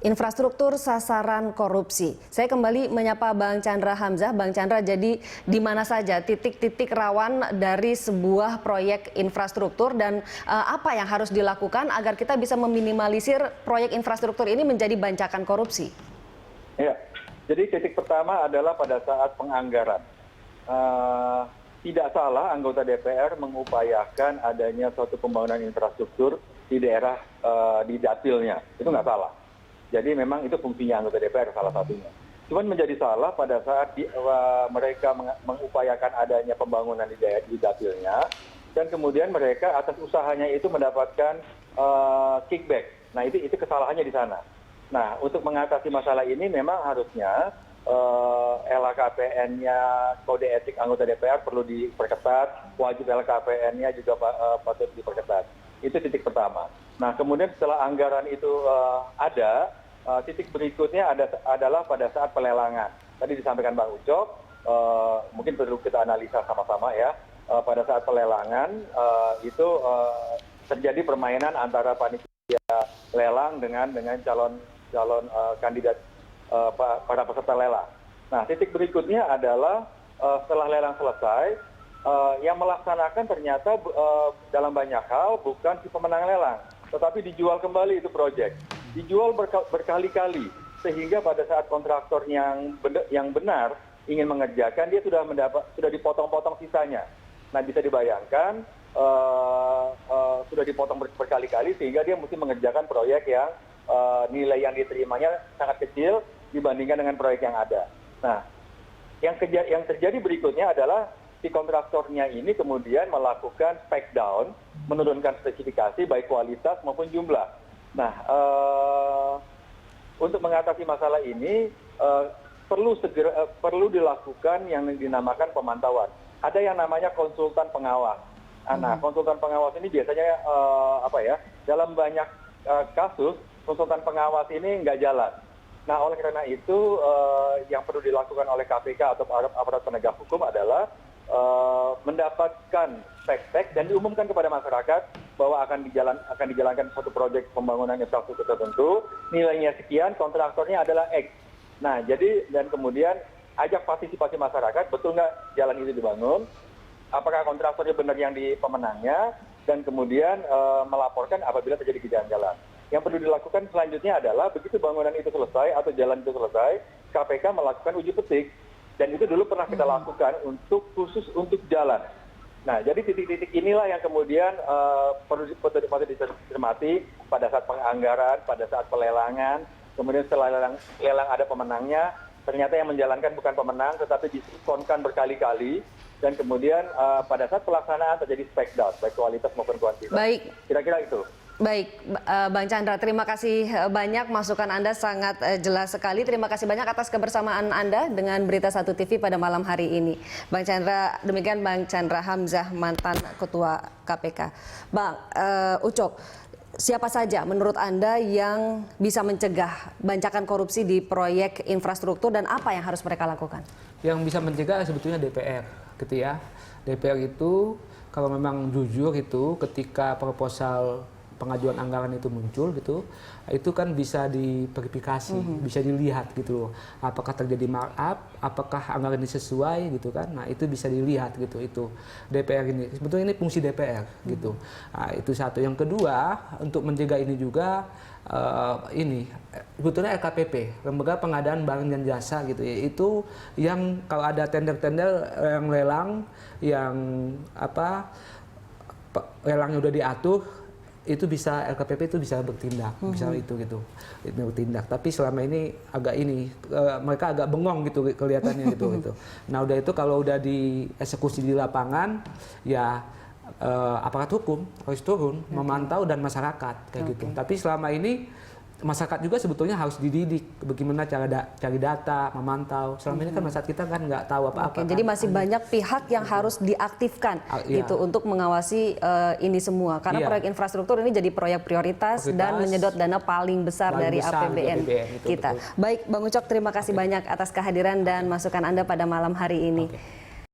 Infrastruktur sasaran korupsi. Saya kembali menyapa Bang Chandra Hamzah. Bang Chandra, jadi di mana saja titik-titik rawan dari sebuah proyek infrastruktur dan apa yang harus dilakukan agar kita bisa meminimalisir proyek infrastruktur ini menjadi bancakan korupsi? Ya, jadi titik pertama adalah pada saat penganggaran. Tidak salah anggota DPR mengupayakan adanya suatu pembangunan infrastruktur di daerah di dapilnya. Itu nggak salah. Jadi memang itu fungsinya anggota DPR salah satunya. Cuman menjadi salah pada saat mereka mengupayakan adanya pembangunan di dapilnya dan kemudian mereka atas usahanya itu mendapatkan kickback. Nah itu kesalahannya di sana. Nah untuk mengatasi masalah ini memang harusnya LHKPN-nya, kode etik anggota DPR perlu diperketat, wajib LHKPN-nya juga patut diperketat. Itu titik pertama. Nah kemudian setelah anggaran itu ada, titik berikutnya adalah pada saat pelelangan. Tadi disampaikan Bang Ucok, mungkin perlu kita analisa sama-sama ya. Pada saat pelelangan itu terjadi permainan antara panitia lelang dengan calon kandidat para peserta lelang. Nah titik berikutnya adalah setelah lelang selesai, yang melaksanakan ternyata dalam banyak hal bukan si pemenang lelang, tetapi dijual kembali itu proyek, dijual berkali-kali sehingga pada saat kontraktor yang benar ingin mengerjakan dia sudah dipotong-potong sisanya. Nah bisa dibayangkan sudah dipotong berkali-kali sehingga dia mesti mengerjakan proyek yang nilai yang diterimanya sangat kecil dibandingkan dengan proyek yang ada. Nah yang terjadi berikutnya adalah si kontraktornya ini kemudian melakukan spec down, menurunkan spesifikasi baik kualitas maupun jumlah. Nah, untuk mengatasi masalah ini perlu dilakukan yang dinamakan pemantauan. Ada yang namanya konsultan pengawas. Nah, konsultan pengawas ini biasanya dalam banyak kasus konsultan pengawas ini nggak jalan. Nah, oleh karena itu yang perlu dilakukan oleh KPK atau aparat penegak hukum adalah mendapatkan spek-spek dan diumumkan kepada masyarakat bahwa akan dijalankan suatu proyek pembangunan infrastruktur tertentu, nilainya sekian, kontraktornya adalah X. Nah, jadi dan kemudian ajak partisipasi masyarakat, betul nggak jalan itu dibangun, apakah kontraktornya benar yang di pemenangnya, dan kemudian melaporkan apabila terjadi kejanggalan. Yang perlu dilakukan selanjutnya adalah begitu bangunan itu selesai atau jalan itu selesai, KPK melakukan uji petik. Dan itu dulu pernah kita lakukan khusus untuk jalan. Nah, jadi titik-titik inilah yang kemudian perlu dicermati pada saat penganggaran, pada saat pelelangan, kemudian setelah lelang ada pemenangnya, ternyata yang menjalankan bukan pemenang, tetapi diskonkan berkali-kali, dan kemudian pada saat pelaksanaan terjadi spec down, baik kualitas maupun kuantitas. Baik. Kira-kira itu. Baik, Bang Chandra, terima kasih banyak. Masukan Anda sangat jelas sekali. Terima kasih banyak atas kebersamaan Anda dengan Berita 1 TV pada malam hari ini. Bang Chandra, demikian Bang Chandra Hamzah, mantan Ketua KPK. Bang Ucok, siapa saja menurut Anda yang bisa mencegah bancakan korupsi di proyek infrastruktur dan apa yang harus mereka lakukan? Yang bisa mencegah sebetulnya DPR, gitu ya. DPR itu kalau memang jujur itu ketika proposal pengajuan anggaran itu muncul gitu, itu kan bisa diverifikasi, bisa dilihat gitu, apakah terjadi markup, apakah anggaran ini sesuai gitu kan, nah itu bisa dilihat gitu, itu DPR ini, sebetulnya ini fungsi DPR gitu. Nah, itu satu. Yang kedua, untuk mencegah ini juga sebetulnya LKPP, Lembaga Pengadaan Barang dan Jasa gitu ya, itu yang kalau ada tender-tender yang lelang, yang lelangnya udah diatur, itu bisa LKPP itu bisa bertindak, bisa itu gitu, bertindak. Tapi selama ini mereka agak bengong gitu kelihatannya gitu. Nah udah itu kalau udah dieksekusi di lapangan, ya aparat hukum harus turun memantau dan masyarakat kayak gitu. Tapi selama ini masyarakat juga sebetulnya harus dididik bagaimana cara cari data, memantau. Selama ini kan masyarakat kita kan nggak tahu apa-apa. Jadi masih banyak pihak yang harus diaktifkan gitu untuk mengawasi ini semua. Karena proyek infrastruktur ini jadi proyek prioritas dan menyedot dana paling besar dari APBN kita. Betul. Baik, Bang Ucok, terima kasih banyak atas kehadiran dan masukan Anda pada malam hari ini.